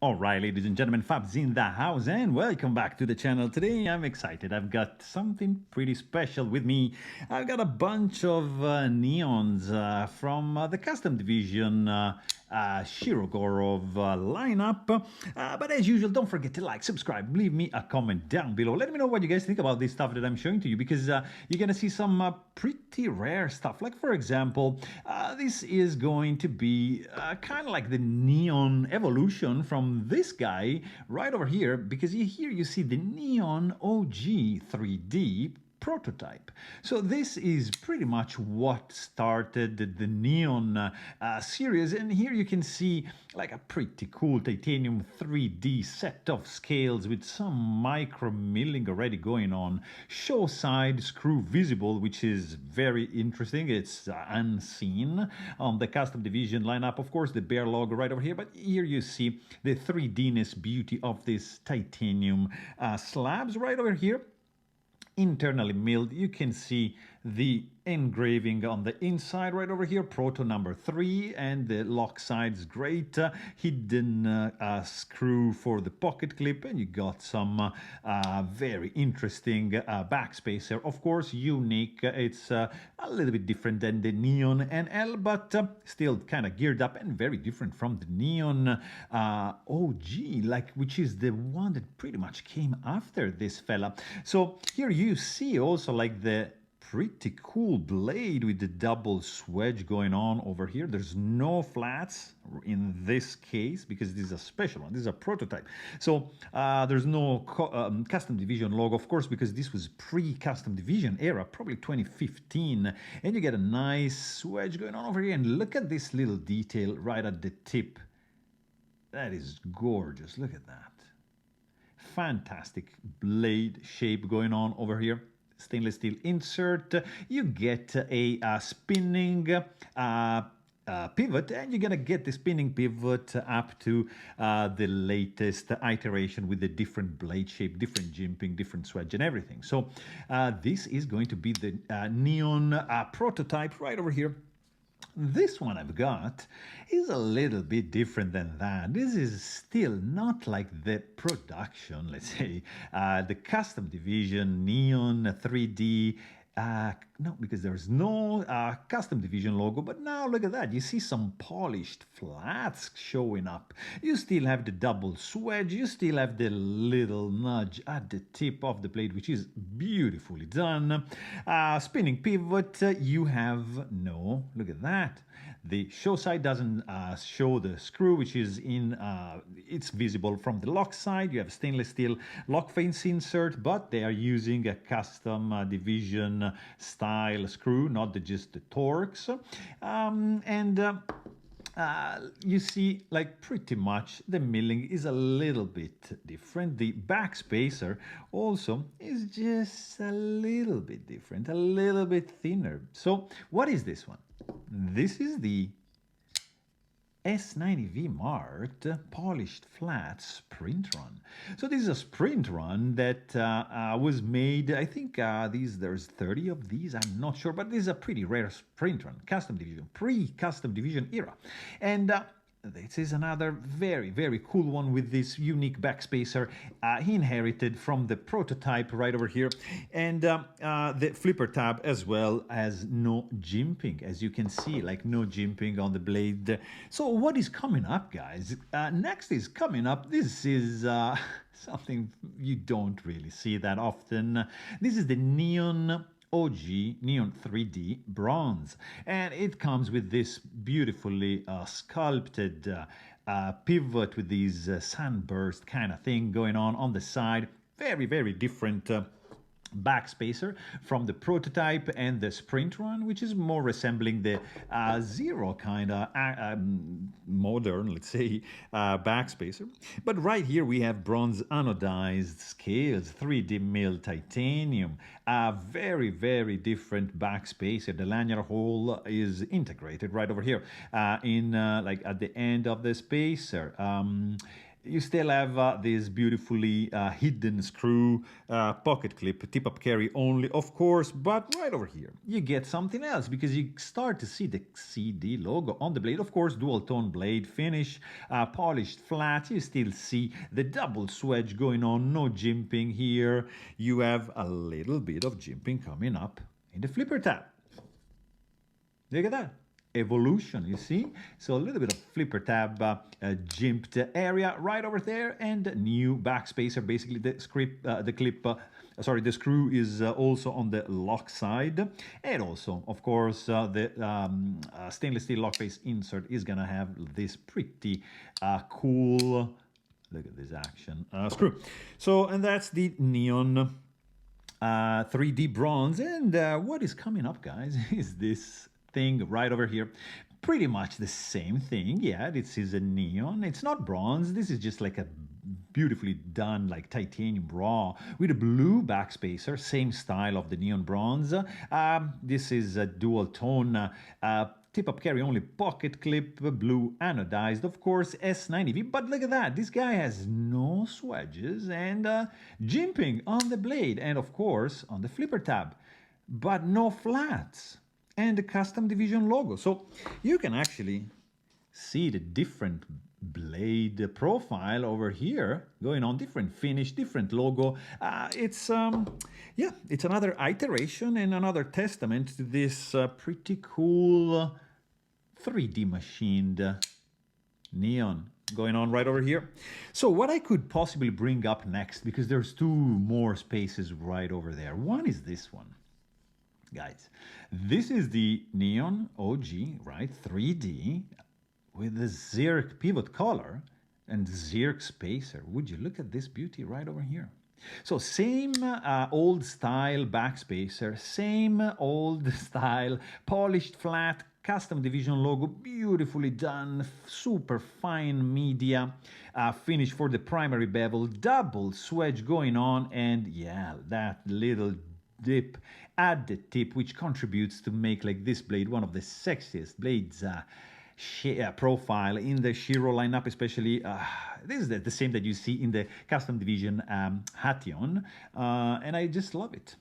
Alright, ladies and gentlemen, Fab's in the house and welcome back to the channel. Today I'm excited. I've got something pretty special with me. I've got a bunch of neons from the custom division Shirogorov lineup. But as usual, don't forget to like, subscribe, leave me a comment down below. Let me know what you guys think about this stuff that I'm showing to you, because you're gonna see some pretty rare stuff. Like, for example, this is going to be kind of like the neon evolution from this guy right over here, because here you see the neon OG 3D prototype. So this is pretty much what started the Neon series, and here you can see like a pretty cool titanium 3D set of scales with some micro milling already going on. Show side screw visible, which is very interesting. It's unseen on the custom division lineup. Of course, the bear logo right over here, but here you see the 3D-ness beauty of this titanium slabs right over here. Internally milled. You can see the engraving on the inside right over here, proto number 3, and the lock side's great. Hidden screw for the pocket clip, and you got some very interesting backspacer. Of course, unique. It's a little bit different than the Neon NL, but still kind of geared up and very different from the Neon OG, like, which is the one that pretty much came after this fella. So here you see also like the pretty cool blade with the double swedge going on over here. There's no flats in this case because this is a special one. This is a prototype. So there's no custom division logo, of course, because this was pre-custom division era, probably 2015. And you get a nice swedge going on over here. And look at this little detail right at the tip. That is gorgeous. Look at that. Fantastic blade shape going on over here. Stainless steel insert. You get a spinning pivot, and you're gonna get the spinning pivot up to the latest iteration with the different blade shape, different jimping, different swedge, and everything. So this is going to be the neon prototype right over here. This one I've got is a little bit different than that. This is still not like the production, let's say, the custom division Neon 3D. No, because there's no custom division logo, but now look at that. You see some polished flats showing up. You still have the double swedge. You still have the little nudge at the tip of the blade, which is beautifully done. Spinning pivot, you have no, look at that. The show side doesn't show the screw, which is in, it's visible from the lock side. You have stainless steel lock face insert, but they are using a custom division style screw, not just the Torx. You see, like, pretty much the milling is a little bit different. The backspacer also is just a little bit different, a little bit thinner. So what is this one? This is the S90V marked polished flat sprint run. So this is a sprint run that was made, I think there's 30 of these, I'm not sure, but this is a pretty rare sprint run, custom division, pre-custom division era. And this is another very, very cool one with this unique backspacer he inherited from the prototype right over here. And the flipper tab as well as no jimping, as you can see, like no jimping on the blade. So what is coming up, guys? Next is coming up. This is something you don't really see that often. This is the Neon OG Neon 3D bronze, and it comes with this beautifully sculpted pivot with these sunburst kind of thing going on the side. Very, very different backspacer from the prototype and the sprint run, which is more resembling the Zero kind of modern, let's say, backspacer. But right here we have bronze anodized scales, 3D milled titanium, a very, very different backspacer. The lanyard hole is integrated right over here in like at the end of the spacer. you still have this beautifully hidden screw pocket clip, tip-up carry only, of course, but right over here you get something else because you start to see the CD logo on the blade. Of course, dual tone blade finish, polished flat. You still see the double swedge going on, no jimping here. You have a little bit of jimping coming up in the flipper tab. Look at that. Evolution, you see? So a little bit of flipper tab jimped area right over there, and new backspacer. Basically, the the screw is also on the lock side, and also, of course, the stainless steel lock face insert is gonna have this pretty cool. Look at this action screw. So, and that's the neon 3D bronze, and what is coming up, guys, is this thing right over here. Pretty much the same thing. Yeah, this is a neon. It's not bronze. This is just like a beautifully done like titanium raw with a blue backspacer, same style of the neon bronze. This is a dual tone tip-up carry only pocket clip, blue anodized, of course, S90V. But look at that, this guy has no swedges and jimping on the blade, and of course on the flipper tab, but no flats, and the custom division logo. So you can actually see the different blade profile over here going on, different finish, different logo. It's another iteration and another testament to this pretty cool 3D machined neon going on right over here. So what I could possibly bring up next, because there's two more spaces right over there. One is this one. Guys, this is the neon OG, right? 3D with the Xeric pivot collar and Xeric spacer. Would you look at this beauty right over here? So same old style backspacer, same old style polished flat custom division logo, beautifully done, super fine media finish for the primary bevel, double swedge going on, and yeah, that little dip at the tip, which contributes to make like this blade one of the sexiest blades profile in the Shiro lineup, especially. This is the same that you see in the custom division Hation, and I just love it.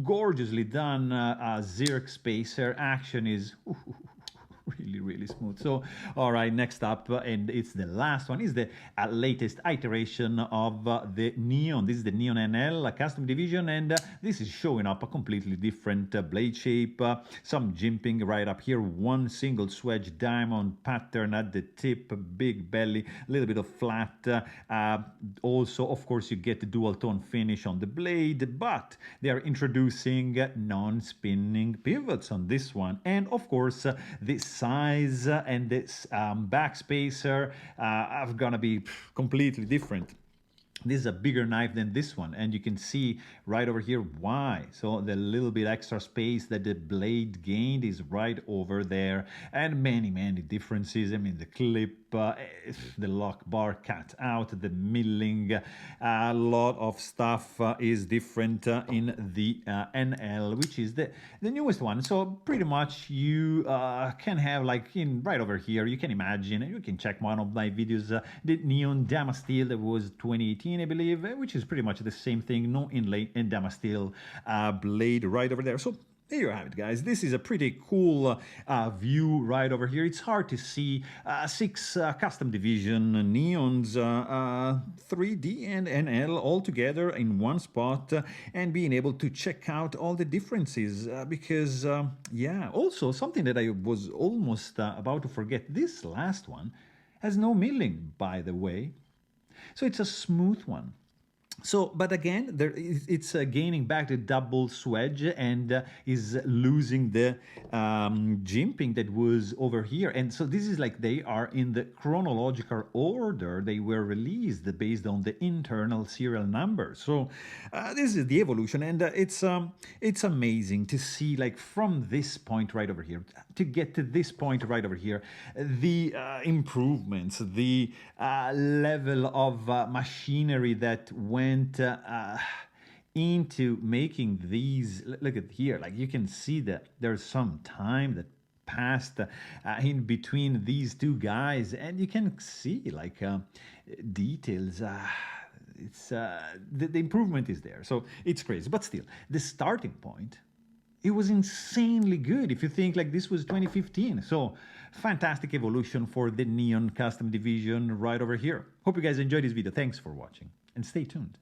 Gorgeously done. Xeric spacer action is really smooth. So all right, next up, and it's the last one, is the latest iteration of the neon. This is the neon NL custom division, and this is showing up a completely different blade shape, some jimping right up here, one single swedge diamond pattern at the tip, big belly, a little bit of flat. Also, of course, you get the dual tone finish on the blade, but they are introducing non-spinning pivots on this one, and of course the size and this backspacer are gonna be completely different. This is a bigger knife than this one, and you can see right over here why. So the little bit extra space that the blade gained is right over there, and many differences. I mean, the clip, the lock bar cut out, the milling, a lot of stuff is different in the NL, which is the newest one. So pretty much you can have, like, in right over here, you can imagine, and you can check one of my videos, the neon Damasteel that was 2018, I believe, which is pretty much the same thing, no inlay and Damasteel blade right over there. So there you have it, guys. This is a pretty cool view right over here. It's hard to see 6 custom division neons, 3D and NL all together in one spot, and being able to check out all the differences because, yeah, also something that I was almost about to forget, this last one has no milling, by the way. So it's a smooth one. So, but again, it's gaining back the double swedge and is losing the jimping that was over here. And so this is like they are in the chronological order they were released based on the internal serial number. So this is the evolution, and it's amazing to see, like, from this point right over here to get to this point right over here, the improvements, the level of machinery that went into making these. Look at here, like you can see that there's some time that passed in between these two guys, and you can see like details. The improvement is there, so it's crazy. But still, the starting point, it was insanely good if you think like this was 2015. So fantastic evolution for the Neon custom division right over here. Hope you guys enjoyed this video. Thanks for watching and stay tuned.